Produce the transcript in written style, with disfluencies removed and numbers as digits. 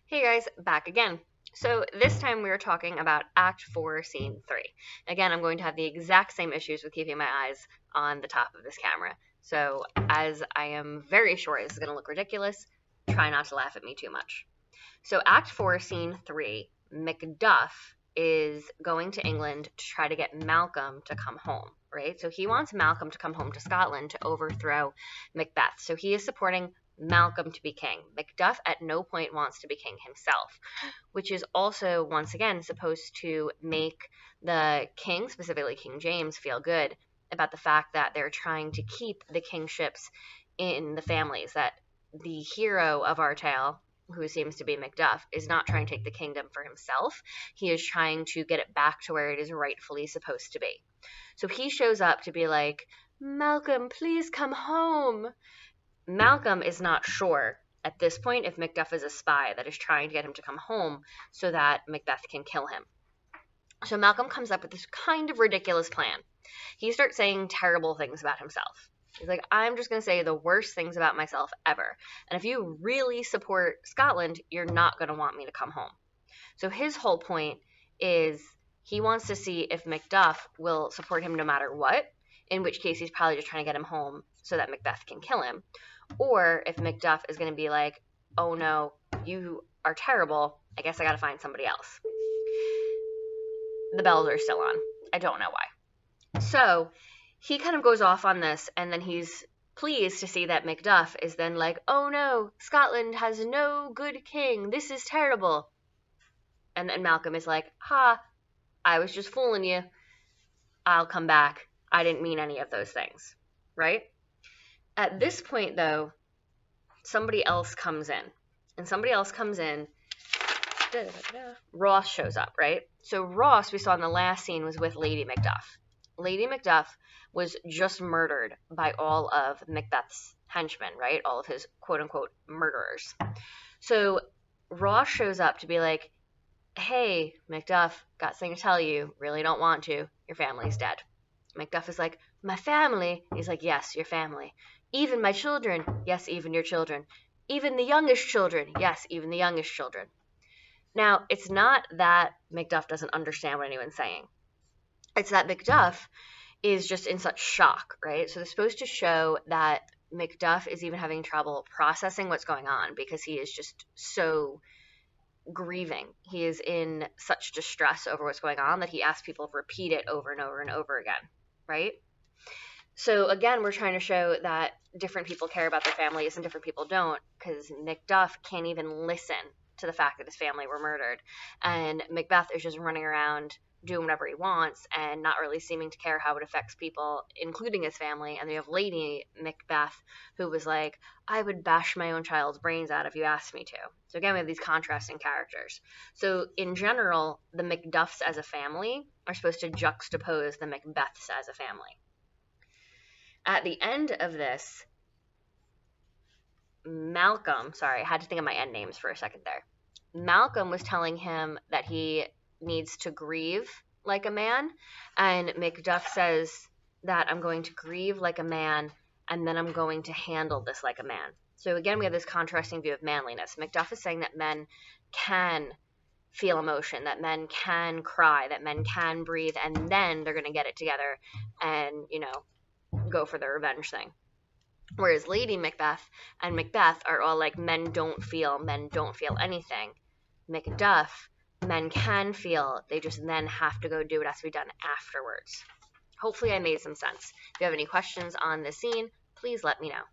Hey guys, back again. So this time we are talking about Act 4, Scene 3. Again, I'm going to have the exact same issues with keeping my eyes on the top of this camera. So as I am very sure this is going to look ridiculous, try not to laugh at me too much. So Act 4, Scene 3, Macduff is going to England to try to get Malcolm to come home, right? So he wants Malcolm to come home to Scotland to overthrow Macbeth. So he is supporting Malcolm to be king. Macduff at no point wants to be king himself, which is also, once again, supposed to make the king, specifically King James, feel good about the fact that they're trying to keep the kingships in the families, that the hero of our tale, who seems to be Macduff, is not trying to take the kingdom for himself. He is trying to get it back to where it is rightfully supposed to be. So he shows up to be like, Malcolm, please come home. Malcolm is not sure at this point if Macduff is a spy that is trying to get him to come home so that Macbeth can kill him. So Malcolm comes up with this kind of ridiculous plan. He starts saying terrible things about himself. He's like, I'm just going to say the worst things about myself ever. And if you really support Scotland, you're not going to want me to come home. So his whole point is he wants to see if Macduff will support him no matter what, in which case he's probably just trying to get him home so that Macbeth can kill him. Or if Macduff is going to be like, oh no, you are terrible, I guess I got to find somebody else. The bells are still on. I don't know why. So he kind of goes off on this, and then he's pleased to see that Macduff is then like, oh no, Scotland has no good king. This is terrible. And then Malcolm is like, ha, I was just fooling you. I'll come back. I didn't mean any of those things, right? At this point, though, somebody else comes in. And somebody else comes in. Ross shows up, right? So Ross, we saw in the last scene, was with Lady Macduff. Lady Macduff was just murdered by all of Macbeth's henchmen, right? All of his quote-unquote murderers. So Ross shows up to be like, hey, Macduff, got something to tell you. Really don't want to. Your family's dead. Macduff is like, my family? He's like, yes, your family. Even my children? Yes, even your children. Even the youngest children? Yes, even the youngest children. Now, it's not that Macduff doesn't understand what anyone's saying. It's that Macduff is just in such shock, right? So they're supposed to show that Macduff is even having trouble processing what's going on because he is just so grieving. He is in such distress over what's going on that he asks people to repeat it over and over and over again, right? So again, we're trying to show that different people care about their families and different people don't, because Macduff can't even listen to the fact that his family were murdered. And Macbeth is just running around doing whatever he wants and not really seeming to care how it affects people, including his family. And we have Lady Macbeth, who was like, I would bash my own child's brains out if you asked me to. So again, we have these contrasting characters. So in general, the Macduffs as a family are supposed to juxtapose the Macbeths as a family. At the end of this, Malcolm, sorry, I had to think of my end names for a second there. Malcolm was telling him that he needs to grieve like a man, and Macduff says that I'm going to grieve like a man, and then I'm going to handle this like a man. So again, we have this contrasting view of manliness. Macduff is saying that men can feel emotion, that men can cry, that men can breathe, and then they're going to get it together and, go for the revenge thing. Whereas Lady Macbeth and Macbeth are all like, men don't feel anything. Macduff, men can feel, they just then have to go do what has to be done afterwards. Hopefully I made some sense. If you have any questions on this scene, please let me know.